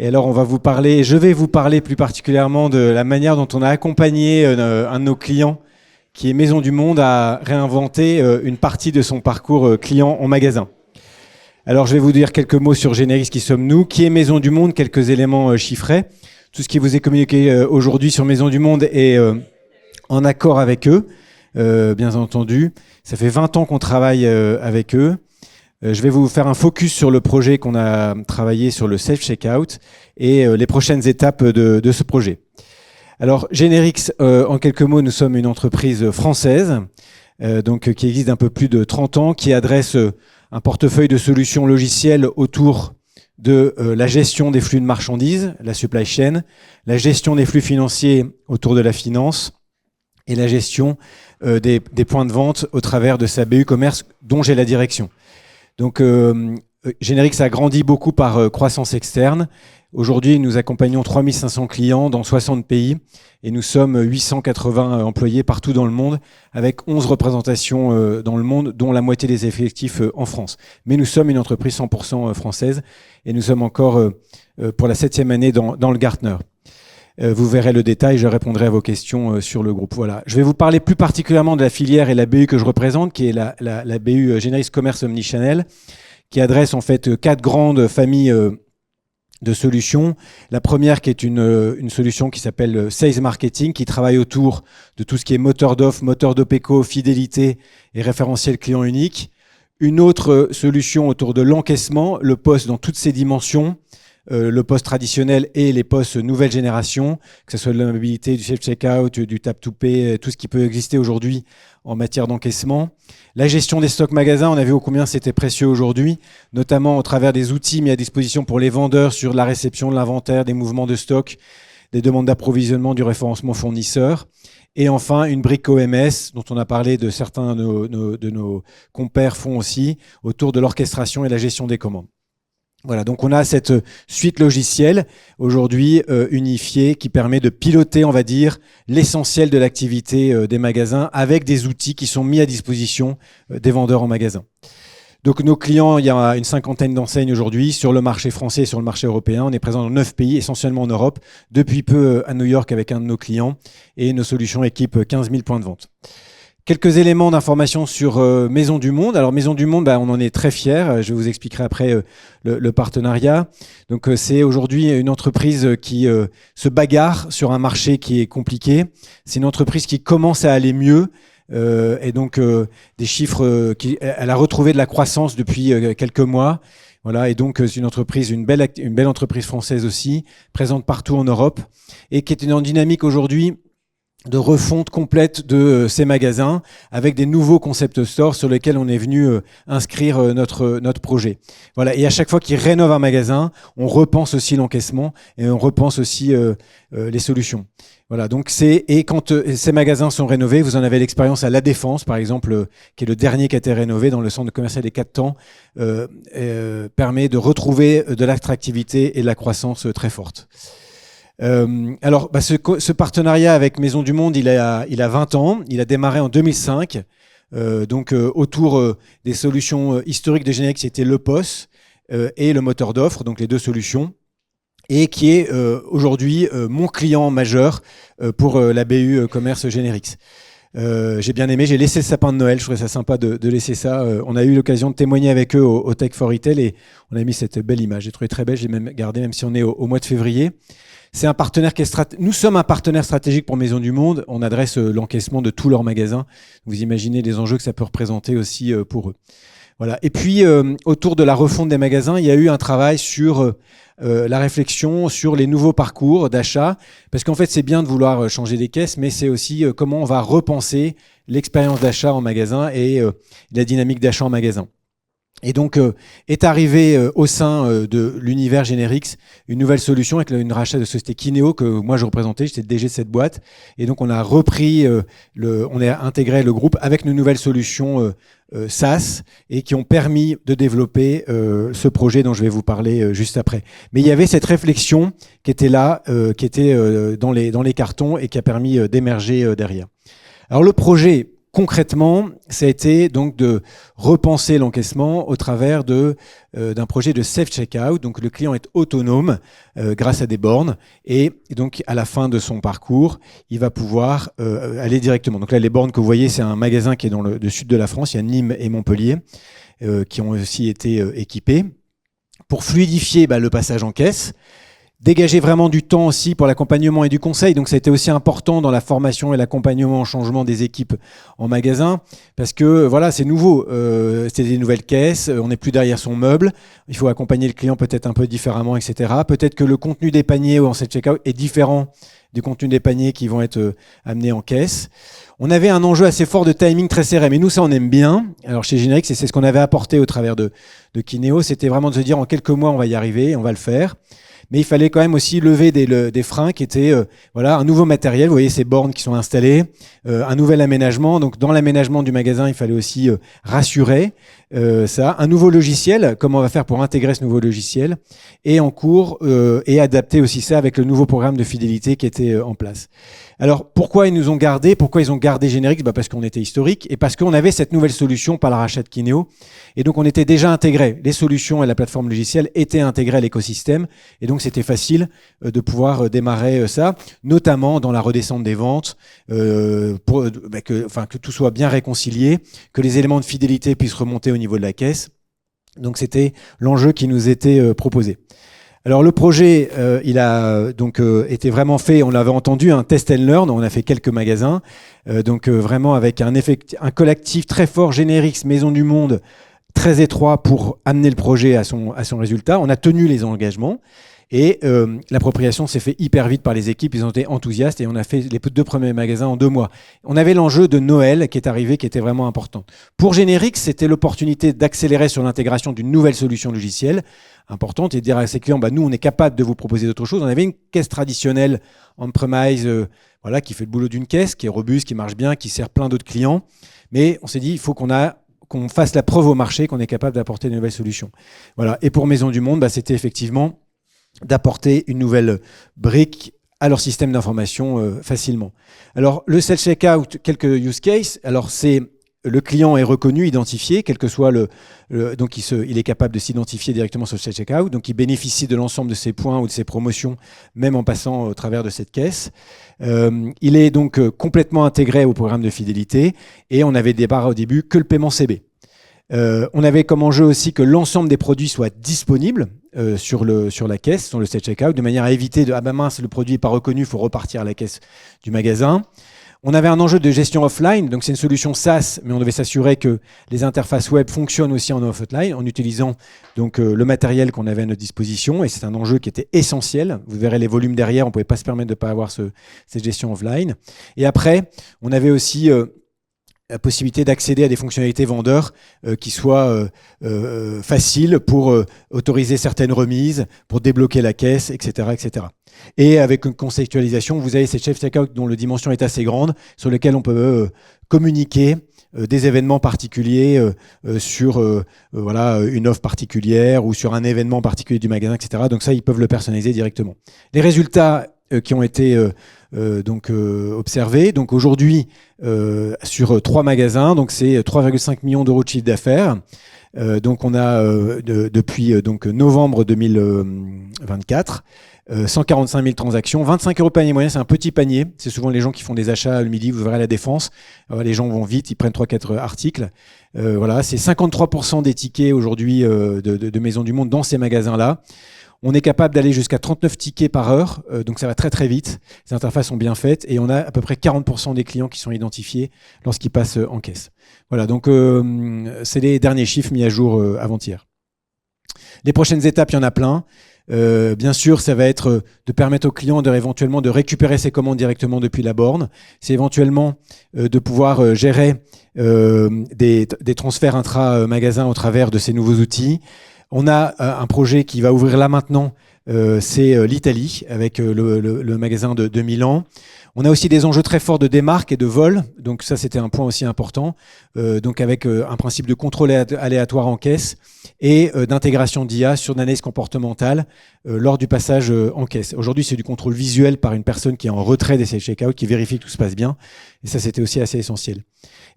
Et alors, je vais vous parler plus particulièrement de la manière dont on a accompagné un de nos clients, qui est Maison du Monde, à réinventer une partie de son parcours client en magasin. Alors, je vais vous dire quelques mots sur Generix, qui sommes-nous, qui est Maison du Monde, quelques éléments chiffrés. Tout ce qui vous est communiqué aujourd'hui sur Maison du Monde est en accord avec eux, bien entendu. Ça fait 20 ans qu'on travaille avec eux. Je vais vous faire un focus sur le projet qu'on a travaillé sur le self-checkout et les prochaines étapes de ce projet. Alors, Generix, en quelques mots, nous sommes une entreprise française donc, qui existe d'un peu plus de 30 ans, qui adresse un portefeuille de solutions logicielles autour de la gestion des flux de marchandises, la supply chain, la gestion des flux financiers autour de la finance et la gestion des points de vente au travers de sa BU Commerce, dont j'ai la direction. Donc, Generix a grandi beaucoup par croissance externe. Aujourd'hui, nous accompagnons 3500 clients dans 60 pays et nous sommes 880 employés partout dans le monde, avec 11 représentations dans le monde, dont la moitié des effectifs en France. Mais nous sommes une entreprise 100% française et nous sommes encore pour la 7e année dans le Gartner. Vous verrez le détail, je répondrai à vos questions sur le groupe. Voilà. Je vais vous parler plus particulièrement de la filière et la BU que je représente, qui est la BU Generix Commerce Omnichannel, qui adresse en fait 4 grandes familles de solutions. La première qui est une solution qui s'appelle Sales Marketing, qui travaille autour de tout ce qui est moteur d'offre, moteur d'OPECO, fidélité et référentiel client unique. Une autre solution autour de l'encaissement, le POS dans toutes ses dimensions, le POS traditionnel et les POS nouvelle génération, que ce soit de la mobilité, du self-checkout, du tap-to-pay, tout ce qui peut exister aujourd'hui en matière d'encaissement. La gestion des stocks magasins, on a vu ô combien c'était précieux aujourd'hui, notamment au travers des outils mis à disposition pour les vendeurs sur la réception de l'inventaire, des mouvements de stock, des demandes d'approvisionnement, du référencement fournisseur. Et enfin, une brique OMS, dont on a parlé de certains de nos compères font aussi, autour de l'orchestration et la gestion des commandes. Voilà, donc on a cette suite logicielle aujourd'hui unifiée qui permet de piloter, on va dire, l'essentiel de l'activité des magasins avec des outils qui sont mis à disposition des vendeurs en magasin. Donc nos clients, il y a une 50aine d'enseignes aujourd'hui sur le marché français et sur le marché européen. On est présent dans 9 pays, essentiellement en Europe, depuis peu à New York avec un de nos clients, et nos solutions équipent 15 000 points de vente. Quelques éléments d'information sur Maison du Monde. Alors Maison du Monde, on en est très fiers. Je vous expliquerai après le partenariat. Donc c'est aujourd'hui une entreprise qui se bagarre sur un marché qui est compliqué. C'est une entreprise qui commence à aller mieux. Et donc des chiffres, elle a retrouvé de la croissance depuis quelques mois. Voilà, et donc c'est une entreprise, une belle entreprise française aussi, présente partout en Europe et qui est en dynamique aujourd'hui de refonte complète de ces magasins avec des nouveaux concept stores sur lesquels on est venu inscrire notre projet. Voilà. Et à chaque fois qu'ils rénovent un magasin, on repense aussi l'encaissement et on repense aussi les solutions. Voilà. Donc et quand ces magasins sont rénovés, vous en avez l'expérience à La Défense, par exemple, qui est le dernier qui a été rénové dans le centre commercial des 4 temps, permet de retrouver de l'attractivité et de la croissance très forte. Alors, ce partenariat avec Maison du Monde, il a 20 ans. Il a démarré en 2005, autour des solutions historiques de Generix, c'était le POS et le moteur d'offre, donc les deux solutions, et qui est aujourd'hui mon client majeur pour la BU Commerce Generix. J'ai bien aimé, j'ai laissé le sapin de Noël, je trouvais ça sympa de laisser ça. On a eu l'occasion de témoigner avec eux au Tech for Retail et on a mis cette belle image. J'ai trouvé très belle, j'ai même gardé, même si on est au mois de février. C'est un partenaire qui est nous sommes un partenaire stratégique pour Maison du Monde. On adresse l'encaissement de tous leurs magasins. Vous imaginez les enjeux que ça peut représenter aussi pour eux. Voilà. Et puis, autour de la refonte des magasins, il y a eu un travail sur la réflexion sur les nouveaux parcours d'achat. Parce qu'en fait, c'est bien de vouloir changer des caisses, mais c'est aussi comment on va repenser l'expérience d'achat en magasin et la dynamique d'achat en magasin. Et donc, est arrivé au sein de l'univers Generix une nouvelle solution avec une rachat de société Kineo que moi je représentais, j'étais le DG de cette boîte. Et donc, on a repris, on a intégré le groupe avec une nouvelle solution SaaS et qui ont permis de développer ce projet dont je vais vous parler juste après. Mais il y avait cette réflexion qui était là, qui était dans les cartons et qui a permis d'émerger derrière. Alors, le projet concrètement, ça a été donc de repenser l'encaissement au travers d'un projet de self-checkout. Donc le client est autonome grâce à des bornes et donc à la fin de son parcours, il va pouvoir aller directement. Donc là, les bornes que vous voyez, c'est un magasin qui est dans le sud de la France. Il y a Nîmes et Montpellier qui ont aussi été équipés pour fluidifier le passage en caisse. Dégager vraiment du temps aussi pour l'accompagnement et du conseil. Donc ça a été aussi important dans la formation et l'accompagnement en changement des équipes en magasin parce que voilà, c'est nouveau. C'est des nouvelles caisses, on n'est plus derrière son meuble. Il faut accompagner le client peut-être un peu différemment, etc. Peut-être que le contenu des paniers en self-checkout est différent du contenu des paniers qui vont être amenés en caisse. On avait un enjeu assez fort de timing très serré, mais nous, ça, on aime bien. Alors, chez Generix, c'est ce qu'on avait apporté au travers de Kineo, c'était vraiment de se dire en quelques mois, on va y arriver, on va le faire. Mais il fallait quand même aussi lever des freins qui étaient voilà, un nouveau matériel. Vous voyez ces bornes qui sont installées, un nouvel aménagement. Donc dans l'aménagement du magasin, il fallait aussi rassurer ça. Un nouveau logiciel, comment on va faire pour intégrer ce nouveau logiciel, et en cours et adapter aussi ça avec le nouveau programme de fidélité qui était en place. Alors pourquoi ils nous ont gardé? Pourquoi ils ont gardé Generix? Parce qu'on était historique et parce qu'on avait cette nouvelle solution par le rachat de Kineo. Et donc on était déjà intégrés. Les solutions et la plateforme logicielle étaient intégrées à l'écosystème. Et donc c'était facile de pouvoir démarrer ça, notamment dans la redescente des ventes, pour que tout soit bien réconcilié, que les éléments de fidélité puissent remonter au niveau de la caisse. Donc c'était l'enjeu qui nous était proposé. Alors le projet, il a donc été vraiment fait, on l'avait entendu, un test and learn, on a fait quelques magasins, donc vraiment avec un collectif très fort, Generix, Maison du Monde, très étroit pour amener le projet à son résultat. On a tenu les engagements et l'appropriation s'est fait hyper vite par les équipes, ils ont été enthousiastes et on a fait les 2 premiers magasins en 2 mois. On avait l'enjeu de Noël qui est arrivé, qui était vraiment important. Pour Generix, c'était l'opportunité d'accélérer sur l'intégration d'une nouvelle solution logicielle importante et de dire à ses clients, nous, on est capable de vous proposer d'autres choses. On avait une caisse traditionnelle on-premise voilà, qui fait le boulot d'une caisse, qui est robuste, qui marche bien, qui sert plein d'autres clients. Mais on s'est dit, il faut qu'on fasse la preuve au marché, qu'on est capable d'apporter de nouvelles solutions. Voilà. Et pour Maison du Monde, c'était effectivement d'apporter une nouvelle brique à leur système d'information facilement. Alors, le self-checkout, quelques use cases. Alors, le client est reconnu, identifié, quel que soit donc il est capable de s'identifier directement sur le self-checkout, donc il bénéficie de l'ensemble de ses points ou de ses promotions, même en passant au travers de cette caisse. Il est donc complètement intégré au programme de fidélité et on avait débarré au début que le paiement CB. On avait comme enjeu aussi que l'ensemble des produits soient disponibles sur la caisse, sur le self-checkout, de manière à éviter de « Ah ben mince, le produit n'est pas reconnu, il faut repartir à la caisse du magasin ». On avait un enjeu de gestion offline, donc c'est une solution SaaS, mais on devait s'assurer que les interfaces web fonctionnent aussi en offline, en utilisant donc le matériel qu'on avait à notre disposition, et c'est un enjeu qui était essentiel. Vous verrez les volumes derrière, on ne pouvait pas se permettre de ne pas avoir cette gestion offline. Et après, on avait aussi la possibilité d'accéder à des fonctionnalités vendeurs qui soient faciles pour autoriser certaines remises, pour débloquer la caisse, etc., etc. Et avec une conceptualisation, vous avez cette self-checkout dont la dimension est assez grande, sur lequel on peut communiquer des événements particuliers sur voilà, une offre particulière ou sur un événement particulier du magasin, etc. Donc ça, ils peuvent le personnaliser directement. Les résultats qui ont été observés. Donc aujourd'hui, sur 3 magasins, donc c'est 3,5 millions d'euros de chiffre d'affaires. Donc on a depuis novembre 2024 145 000 transactions, 25 € panier moyen, c'est un petit panier. C'est souvent les gens qui font des achats le midi, vous verrez à la Défense. Les gens vont vite, ils prennent 3-4 articles. Voilà, c'est 53% des tickets aujourd'hui de Maison du Monde dans ces magasins-là. On est capable d'aller jusqu'à 39 tickets par heure, donc ça va très très vite. Les interfaces sont bien faites et on a à peu près 40% des clients qui sont identifiés lorsqu'ils passent en caisse. Voilà, donc c'est les derniers chiffres mis à jour avant-hier. Les prochaines étapes, il y en a plein. Bien sûr, ça va être de permettre aux clients éventuellement de récupérer ses commandes directement depuis la borne. C'est éventuellement de pouvoir gérer des transferts intra-magasins au travers de ces nouveaux outils. On a un projet qui va ouvrir là maintenant c'est l'Italie, avec le magasin de Milan. On a aussi des enjeux très forts de démarque et de vol, donc ça c'était un point aussi important, donc avec un principe de contrôle aléatoire en caisse et d'intégration d'IA sur l'analyse comportementale lors du passage en caisse. Aujourd'hui c'est du contrôle visuel par une personne qui est en retrait des self-checkout, qui vérifie que tout se passe bien, et ça c'était aussi assez essentiel.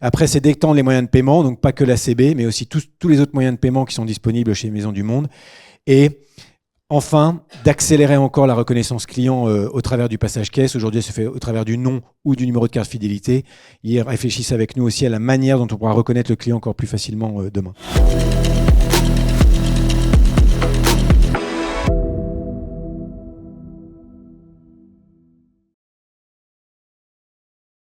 Après c'est d'étendre les moyens de paiement, donc pas que la CB, mais aussi tous les autres moyens de paiement qui sont disponibles chez Maisons du Monde, et enfin, d'accélérer encore la reconnaissance client au travers du passage caisse. Aujourd'hui, ça se fait au travers du nom ou du numéro de carte fidélité. Ils réfléchissent avec nous aussi à la manière dont on pourra reconnaître le client encore plus facilement demain.